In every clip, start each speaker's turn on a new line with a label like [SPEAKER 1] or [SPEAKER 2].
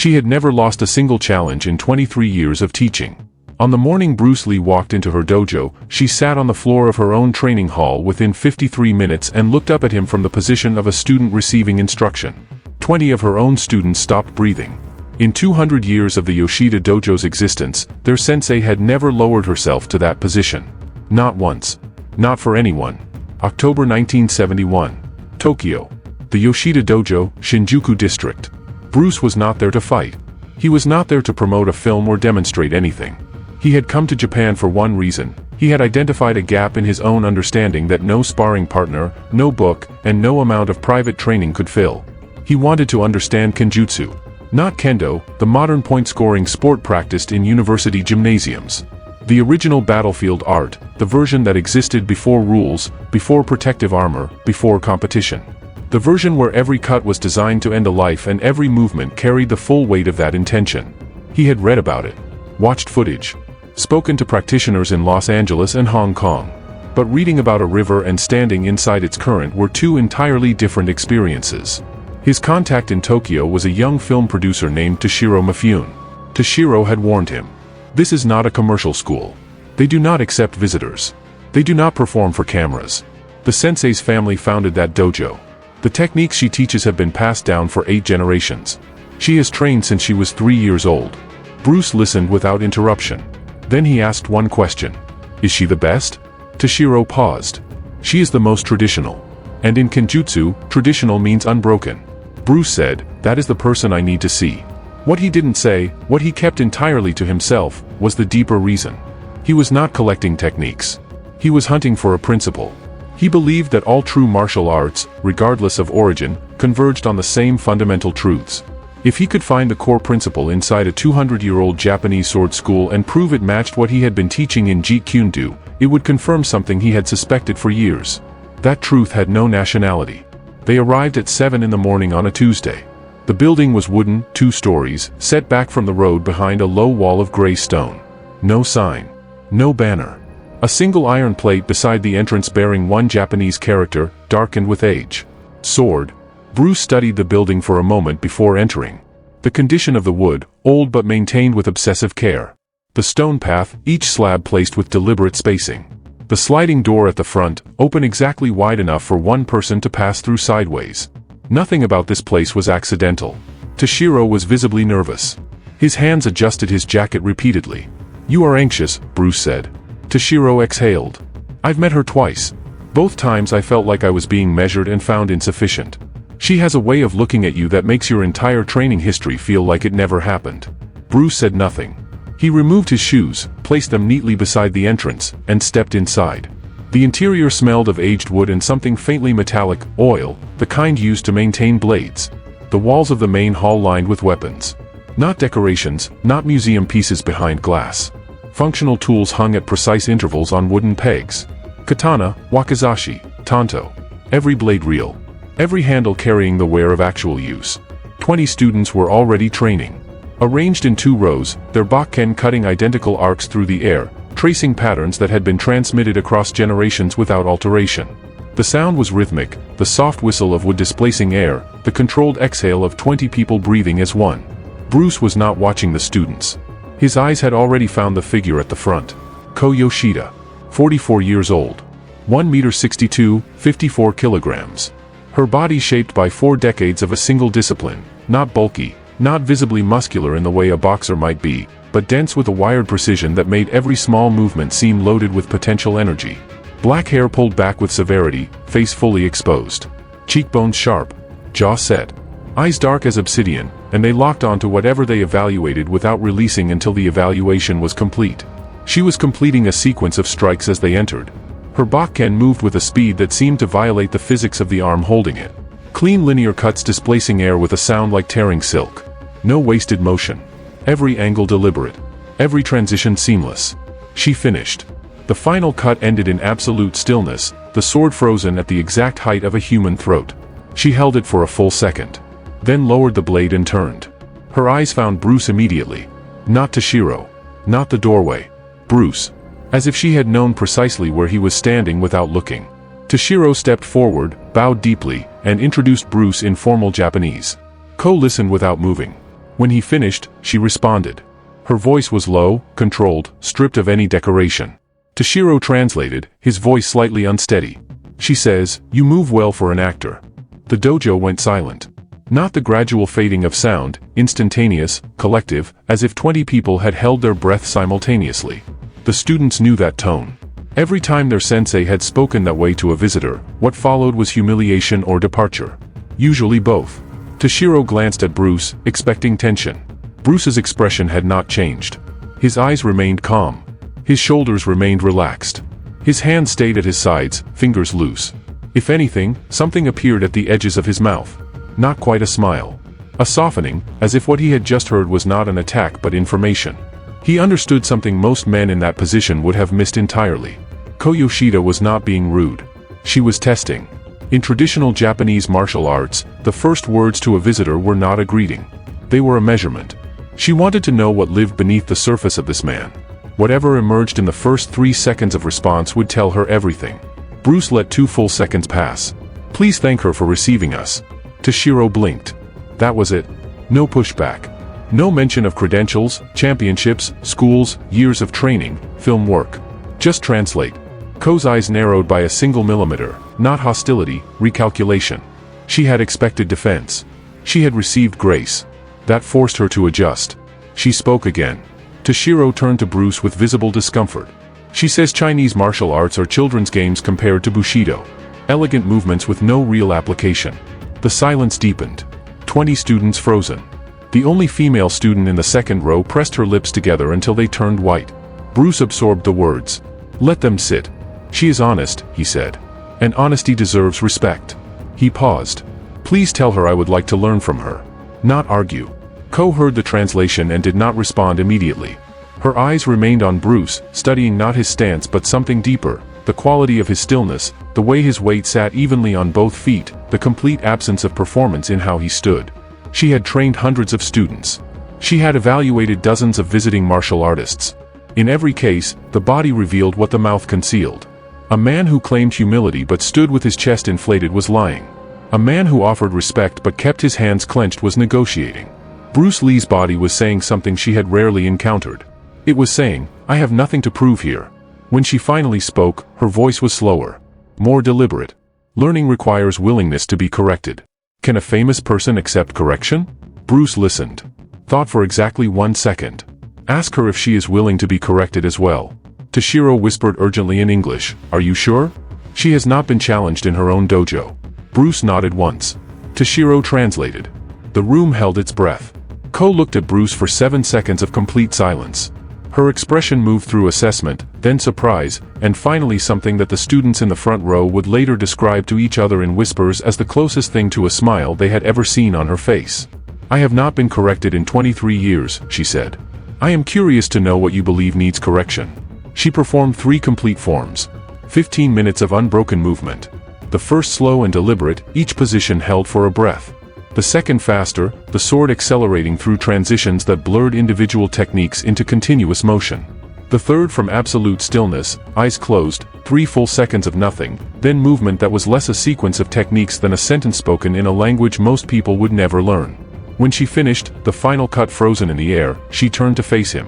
[SPEAKER 1] She had never lost a single challenge in 23 years of teaching. On the morning Bruce Lee walked into her dojo, she sat on the floor of her own training hall within 53 minutes and looked up at him from the position of a student receiving instruction. 20 of her own students stopped breathing. In 200 years of the Yoshida Dojo's existence, their sensei had never lowered herself to that position. Not once. Not for anyone. October 1971. Tokyo. The Yoshida Dojo, Shinjuku District. Bruce was not there to fight. He was not there to promote a film or demonstrate anything. He had come to Japan for one reason. He had identified a gap in his own understanding that no sparring partner, no book, and no amount of private training could fill. He wanted to understand Kenjutsu. Not Kendo, the modern point-scoring sport practiced in university gymnasiums. The original battlefield art, the version that existed before rules, before protective armor, before competition. The version where every cut was designed to end a life and every movement carried the full weight of that intention. He had read about it, watched footage, spoken to practitioners in Los Angeles and Hong Kong. But reading about a river and standing inside its current were two entirely different experiences. His contact in Tokyo was a young film producer named Toshiro Mifune. Toshiro had warned him. This is not a commercial school. They do not accept visitors. They do not perform for cameras. The sensei's family founded that dojo. The techniques she teaches have been passed down for 8 generations. She has trained since she was 3 years old. Bruce listened without interruption. Then he asked one question. Is she the best? Toshiro paused. She is the most traditional. And in Kenjutsu, traditional means unbroken. Bruce said, that is the person I need to see. What he didn't say, what he kept entirely to himself, was the deeper reason. He was not collecting techniques. He was hunting for a principle. He believed that all true martial arts, regardless of origin, converged on the same fundamental truths. If he could find the core principle inside a 200-year-old Japanese sword school and prove it matched what he had been teaching in Jeet Kune Do, it would confirm something he had suspected for years. That truth had no nationality. They arrived at 7 in the morning on a Tuesday. The building was wooden, 2 stories, set back from the road behind a low wall of gray stone. No sign. No banner. A single iron plate beside the entrance bearing one Japanese character, darkened with age. Sword. Bruce studied the building for a moment before entering. The condition of the wood, old but maintained with obsessive care. The stone path, each slab placed with deliberate spacing. The sliding door at the front, open exactly wide enough for one person to pass through sideways. Nothing about this place was accidental. Toshiro was visibly nervous. His hands adjusted his jacket repeatedly. You are anxious, Bruce said. Toshiro exhaled. I've met her twice. Both times I felt like I was being measured and found insufficient. She has a way of looking at you that makes your entire training history feel like it never happened. Bruce said nothing. He removed his shoes, placed them neatly beside the entrance, and stepped inside. The interior smelled of aged wood and something faintly metallic, oil, the kind used to maintain blades. The walls of the main hall lined with weapons. Not decorations, not museum pieces behind glass. Functional tools hung at precise intervals on wooden pegs. Katana, wakizashi, tanto. Every blade real. Every handle carrying the wear of actual use. 20 students were already training. Arranged in 2 rows, their bakken cutting identical arcs through the air, tracing patterns that had been transmitted across generations without alteration. The sound was rhythmic, the soft whistle of wood displacing air, the controlled exhale of 20 people breathing as one. Bruce was not watching the students. His eyes had already found the figure at the front. Ko Yoshida. 44 years old. 1 meter 62, 54 kilograms. Her body shaped by 4 decades of a single discipline, not bulky, not visibly muscular in the way a boxer might be, but dense with a wired precision that made every small movement seem loaded with potential energy. Black hair pulled back with severity, face fully exposed. Cheekbones sharp, jaw set. Eyes dark as obsidian, and they locked onto whatever they evaluated without releasing until the evaluation was complete. She was completing a sequence of strikes as they entered. Her bakken moved with a speed that seemed to violate the physics of the arm holding it. Clean linear cuts displacing air with a sound like tearing silk. No wasted motion. Every angle deliberate. Every transition seamless. She finished. The final cut ended in absolute stillness, the sword frozen at the exact height of a human throat. She held it for a full second. Then lowered the blade and turned. Her eyes found Bruce immediately. Not Toshiro. Not the doorway. Bruce. As if she had known precisely where he was standing without looking. Toshiro stepped forward, bowed deeply, and introduced Bruce in formal Japanese. Ko listened without moving. When he finished, she responded. Her voice was low, controlled, stripped of any decoration. Toshiro translated, his voice slightly unsteady. She says, "You move well for an actor." The dojo went silent. Not the gradual fading of sound, instantaneous, collective, as if 20 people had held their breath simultaneously. The students knew that tone. Every time their sensei had spoken that way to a visitor, what followed was humiliation or departure. Usually both. Toshiro glanced at Bruce, expecting tension. Bruce's expression had not changed. His eyes remained calm. His shoulders remained relaxed. His hands stayed at his sides, fingers loose. If anything, something appeared at the edges of his mouth. Not quite a smile. A softening, as if what he had just heard was not an attack but information. He understood something most men in that position would have missed entirely. Ko Yoshida was not being rude. She was testing. In traditional Japanese martial arts, the first words to a visitor were not a greeting. They were a measurement. She wanted to know what lived beneath the surface of this man. Whatever emerged in the first 3 seconds of response would tell her everything. Bruce let 2 full seconds pass. "Please thank her for receiving us." Toshiro blinked. That was it. No pushback. No mention of credentials, championships, schools, years of training, film work. Just translate. Ko's eyes narrowed by a single millimeter, not hostility, recalculation. She had expected defense. She had received grace. That forced her to adjust. She spoke again. Toshiro turned to Bruce with visible discomfort. She says Chinese martial arts are children's games compared to Bushido. Elegant movements with no real application. The silence deepened. 20 students frozen. The only female student in the second row pressed her lips together until they turned white. Bruce absorbed the words. "Let them sit. She is honest," he said. "And honesty deserves respect." He paused. "Please tell her I would like to learn from her. Not argue." Ko heard the translation and did not respond immediately. Her eyes remained on Bruce, studying not his stance but something deeper, the quality of his stillness, the way his weight sat evenly on both feet, the complete absence of performance in how he stood. She had trained hundreds of students. She had evaluated dozens of visiting martial artists. In every case, the body revealed what the mouth concealed. A man who claimed humility but stood with his chest inflated was lying. A man who offered respect but kept his hands clenched was negotiating. Bruce Lee's body was saying something she had rarely encountered. It was saying, "I have nothing to prove here." When she finally spoke, her voice was slower. More deliberate. Learning requires willingness to be corrected. Can a famous person accept correction? Bruce listened. Thought for exactly 1 second. Ask her if she is willing to be corrected as well. Toshiro whispered urgently in English, "Are you sure? She has not been challenged in her own dojo." Bruce nodded once. Toshiro translated. The room held its breath. Ko looked at Bruce for 7 seconds of complete silence. Her expression moved through assessment, then surprise, and finally something that the students in the front row would later describe to each other in whispers as the closest thing to a smile they had ever seen on her face. "I have not been corrected in 23 years, she said. "I am curious to know what you believe needs correction." She performed 3 complete forms. 15 minutes of unbroken movement. The first slow and deliberate, each position held for a breath. The second faster, the sword accelerating through transitions that blurred individual techniques into continuous motion. The third from absolute stillness, eyes closed, 3 full seconds of nothing, then movement that was less a sequence of techniques than a sentence spoken in a language most people would never learn. When she finished, the final cut frozen in the air, she turned to face him.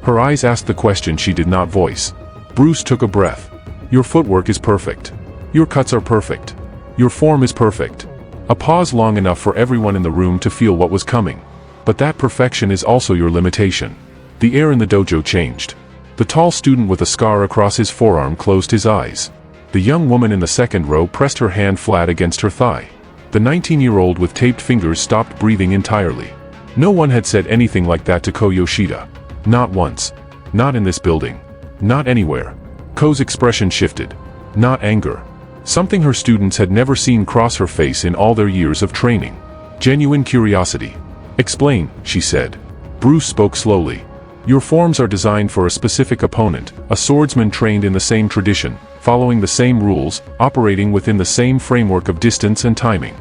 [SPEAKER 1] Her eyes asked the question she did not voice. Bruce took a breath. "Your footwork is perfect. Your cuts are perfect. Your form is perfect." A pause long enough for everyone in the room to feel what was coming. "But that perfection is also your limitation." The air in the dojo changed. The tall student with a scar across his forearm closed his eyes. The young woman in the second row pressed her hand flat against her thigh. The 19-year-old with taped fingers stopped breathing entirely. No one had said anything like that to Ko Yoshida. Not once. Not in this building. Not anywhere. Ko's expression shifted. Not anger. Something her students had never seen cross her face in all their years of training. Genuine curiosity. "Explain," she said. Bruce spoke slowly. "Your forms are designed for a specific opponent, a swordsman trained in the same tradition, following the same rules, operating within the same framework of distance and timing.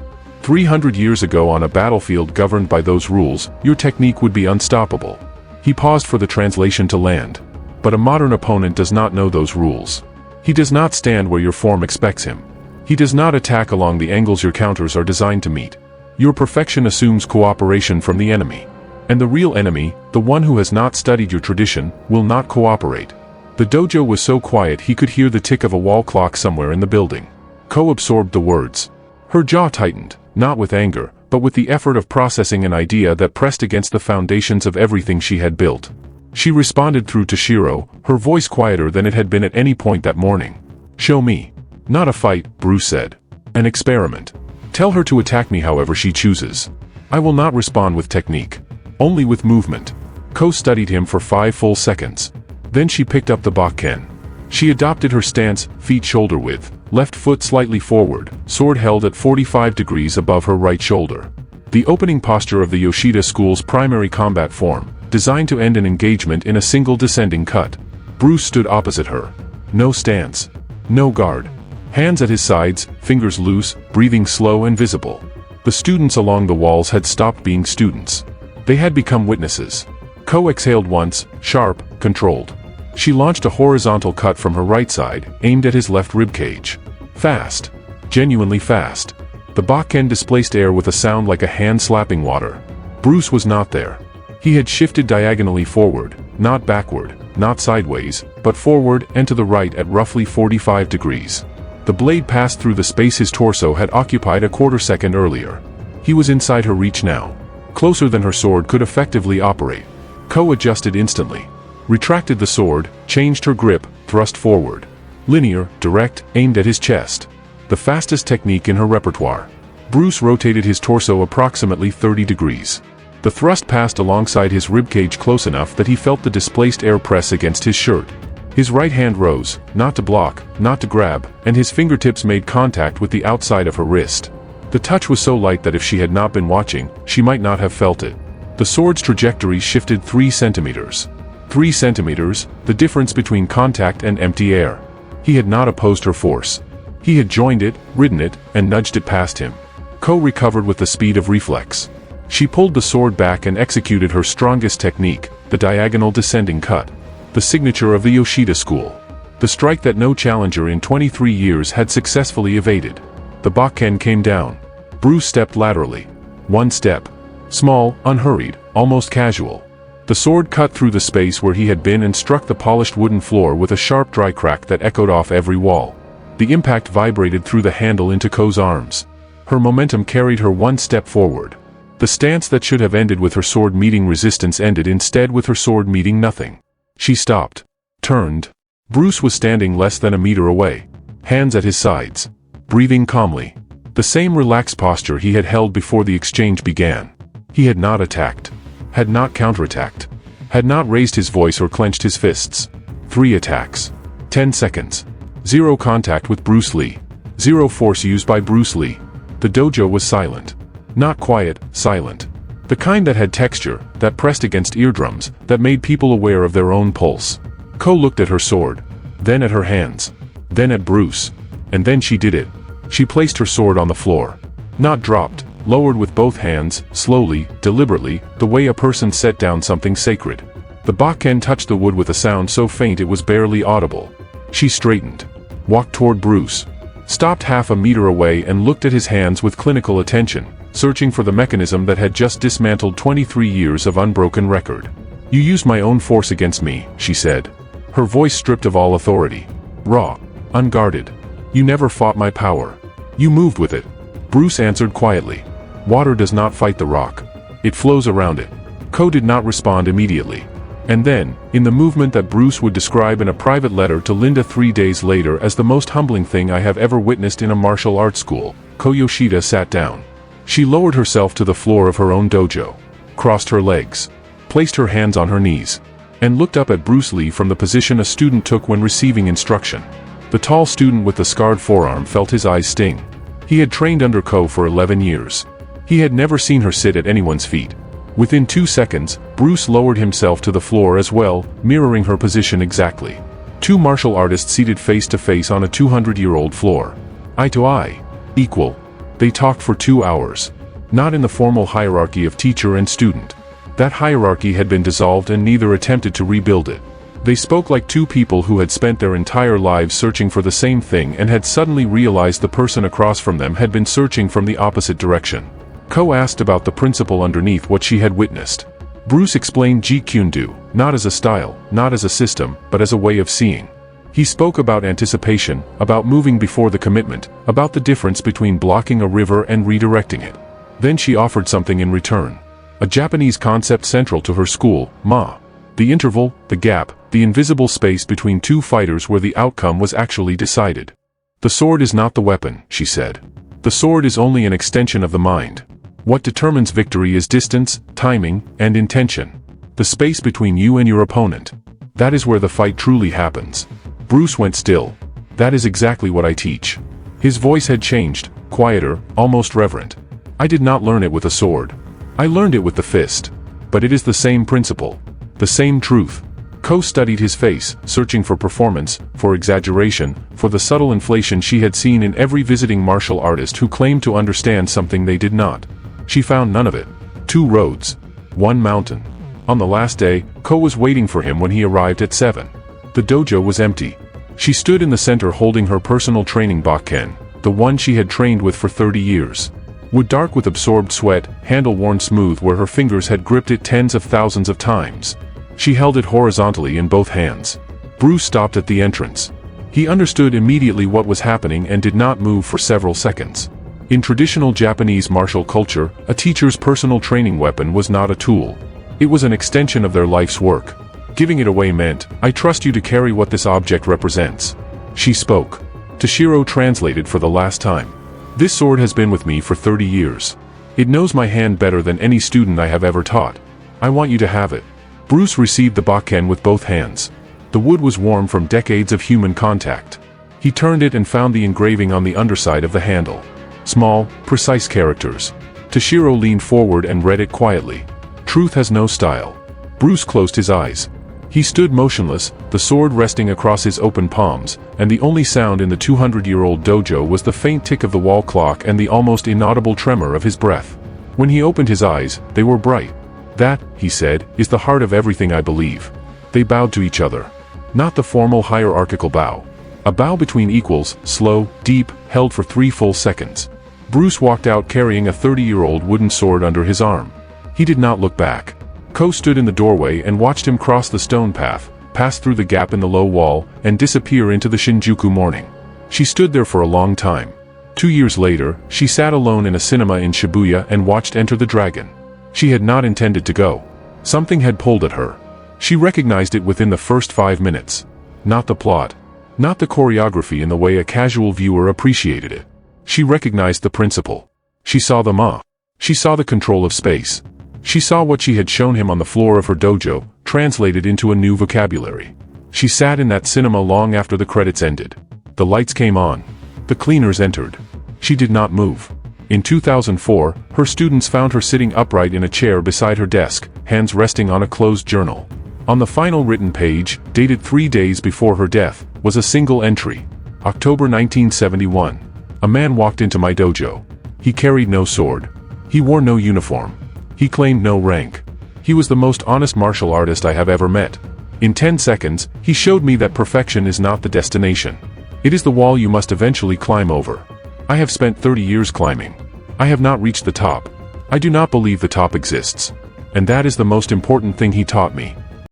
[SPEAKER 1] 300 years ago on a battlefield governed by those rules, your technique would be unstoppable." He paused for the translation to land. "But a modern opponent does not know those rules. He does not stand where your form expects him. He does not attack along the angles your counters are designed to meet. Your perfection assumes cooperation from the enemy. And the real enemy, the one who has not studied your tradition, will not cooperate. The dojo was so quiet he could hear the tick of a wall clock somewhere in the building. Ko absorbed the words. Her jaw tightened, not with anger, but with the effort of processing an idea that pressed against the foundations of everything she had built. She responded through Toshiro, her voice quieter than it had been at any point that morning. "Show me." "Not a fight," Bruce said. "An experiment. Tell her to attack me however she chooses. I will not respond with technique. Only with movement." Ko studied him for 5 full seconds. Then she picked up the bakken. She adopted her stance, feet shoulder width, left foot slightly forward, sword held at 45 degrees above her right shoulder. The opening posture of the Yoshida school's primary combat form, designed to end an engagement in a single descending cut. Bruce stood opposite her. No stance. No guard. Hands at his sides, fingers loose, breathing slow and visible. The students along the walls had stopped being students. They had become witnesses. Ko exhaled once, sharp, controlled. She launched a horizontal cut from her right side, aimed at his left ribcage. Fast. Genuinely fast. The bakken displaced air with a sound like a hand slapping water. Bruce was not there. He had shifted diagonally forward, not backward, not sideways, but forward and to the right at roughly 45 degrees. The blade passed through the space his torso had occupied a quarter second earlier. He was inside her reach now. Closer than her sword could effectively operate. Ko adjusted instantly. Retracted the sword, changed her grip, thrust forward. Linear, direct, aimed at his chest. The fastest technique in her repertoire. Bruce rotated his torso approximately 30 degrees. The thrust passed alongside his ribcage close enough that he felt the displaced air press against his shirt. His right hand rose, not to block, not to grab, and his fingertips made contact with the outside of her wrist. The touch was so light that if she had not been watching, she might not have felt it. The sword's trajectory shifted 3 centimeters. 3 centimeters, the difference between contact and empty air. He had not opposed her force. He had joined it, ridden it, and nudged it past him. Ko recovered with the speed of reflex. She pulled the sword back and executed her strongest technique, the diagonal descending cut. The signature of the Yoshida school. The strike that no challenger in 23 years had successfully evaded. The bakken came down. Bruce stepped laterally. 1 step. Small, unhurried, almost casual. The sword cut through the space where he had been and struck the polished wooden floor with a sharp dry crack that echoed off every wall. The impact vibrated through the handle into Ko's arms. Her momentum carried her 1 step forward. The stance that should have ended with her sword meeting resistance ended instead with her sword meeting nothing. She stopped. Turned. Bruce was standing less than a meter away. Hands at his sides. Breathing calmly. The same relaxed posture he had held before the exchange began. He had not attacked. Had not counterattacked. Had not raised his voice or clenched his fists. 3 attacks. 10 seconds. 0 contact with Bruce Lee. 0 force used by Bruce Lee. The dojo was silent. Not quiet, silent. The kind that had texture, that pressed against eardrums, that made people aware of their own pulse. Ko looked at her sword. Then at her hands. Then at Bruce. And then she did it. She placed her sword on the floor. Not dropped. Lowered with both hands, slowly, deliberately, the way a person set down something sacred. The bakken touched the wood with a sound so faint it was barely audible. She straightened. Walked toward Bruce. Stopped half a meter away and looked at his hands with clinical attention, searching for the mechanism that had just dismantled 23 years of unbroken record. "You used my own force against me," she said. Her voice stripped of all authority. Raw. Unguarded. "You never fought my power. You moved with it." Bruce answered quietly. Water does not fight the rock. It flows around it. Ko did not respond immediately. And then, in the movement that Bruce would describe in a private letter to Linda 3 days later as the most humbling thing I have ever witnessed in a martial arts school, Ko Yoshida sat down. She lowered herself to the floor of her own dojo, crossed her legs, placed her hands on her knees, and looked up at Bruce Lee from the position a student took when receiving instruction. The tall student with the scarred forearm felt his eyes sting. He had trained under Ko for 11 years. He had never seen her sit at anyone's feet. Within 2 seconds, Bruce lowered himself to the floor as well, mirroring her position exactly. 2 martial artists seated face to face on a 200-year-old floor. Eye to eye. Equal. They talked for 2 hours. Not in the formal hierarchy of teacher and student. That hierarchy had been dissolved and neither attempted to rebuild it. They spoke like 2 people who had spent their entire lives searching for the same thing and had suddenly realized the person across from them had been searching from the opposite direction. Ko asked about the principle underneath what she had witnessed. Bruce explained Jeet Kune Do, not as a style, not as a system, but as a way of seeing. He spoke about anticipation, about moving before the commitment, about the difference between blocking a river and redirecting it. Then she offered something in return. A Japanese concept central to her school, ma. The interval, the gap, the invisible space between two fighters where the outcome was actually decided. The sword is not the weapon, she said. The sword is only an extension of the mind. What determines victory is distance, timing, and intention. The space between you and your opponent. That is where the fight truly happens. Bruce went still. That is exactly what I teach. His voice had changed, quieter, almost reverent. I did not learn it with a sword. I learned it with the fist. But it is the same principle. The same truth. Ko studied his face, searching for performance, for exaggeration, for the subtle inflation she had seen in every visiting martial artist who claimed to understand something they did not. She found none of it. 2 roads. 1 mountain. On the last day, Ko was waiting for him when he arrived at 7. The dojo was empty. She stood in the center holding her personal training bakken, the one she had trained with for 30 years. Wood dark with absorbed sweat, handle worn smooth where her fingers had gripped it tens of thousands of times. She held it horizontally in both hands. Bruce stopped at the entrance. He understood immediately what was happening and did not move for several seconds. In traditional Japanese martial culture, a teacher's personal training weapon was not a tool. It was an extension of their life's work. Giving it away meant, I trust you to carry what this object represents. She spoke. Toshiro translated for the last time. This sword has been with me for 30 years. It knows my hand better than any student I have ever taught. I want you to have it. Bruce received the bakken with both hands. The wood was warm from decades of human contact. He turned it and found the engraving on the underside of the handle. Small, precise characters. Toshiro leaned forward and read it quietly. Truth has no style. Bruce closed his eyes. He stood motionless, the sword resting across his open palms, and the only sound in the 200-year-old dojo was the faint tick of the wall clock and the almost inaudible tremor of his breath. When he opened his eyes, they were bright. That, he said, is the heart of everything I believe. They bowed to each other. Not the formal hierarchical bow. A bow between equals, slow, deep, held for 3 full seconds. Bruce walked out carrying a 30-year-old wooden sword under his arm. He did not look back. Ko stood in the doorway and watched him cross the stone path, pass through the gap in the low wall, and disappear into the Shinjuku morning. She stood there for a long time. 2 years later, she sat alone in a cinema in Shibuya and watched Enter the Dragon. She had not intended to go. Something had pulled at her. She recognized it within the first 5 minutes. Not the plot. Not the choreography in the way a casual viewer appreciated it. She recognized the principle. She saw the ma. She saw the control of space. She saw what she had shown him on the floor of her dojo, translated into a new vocabulary. She sat in that cinema long after the credits ended. The lights came on. The cleaners entered. She did not move. In 2004, her students found her sitting upright in a chair beside her desk, hands resting on a closed journal. On the final written page, dated 3 days before her death, was a single entry. October 1971. A man walked into my dojo. He carried no sword. He wore no uniform. He claimed no rank. He was the most honest martial artist I have ever met. In 10 seconds, he showed me that perfection is not the destination. It is the wall you must eventually climb over. I have spent 30 years climbing. I have not reached the top. I do not believe the top exists. And that is the most important thing he taught me.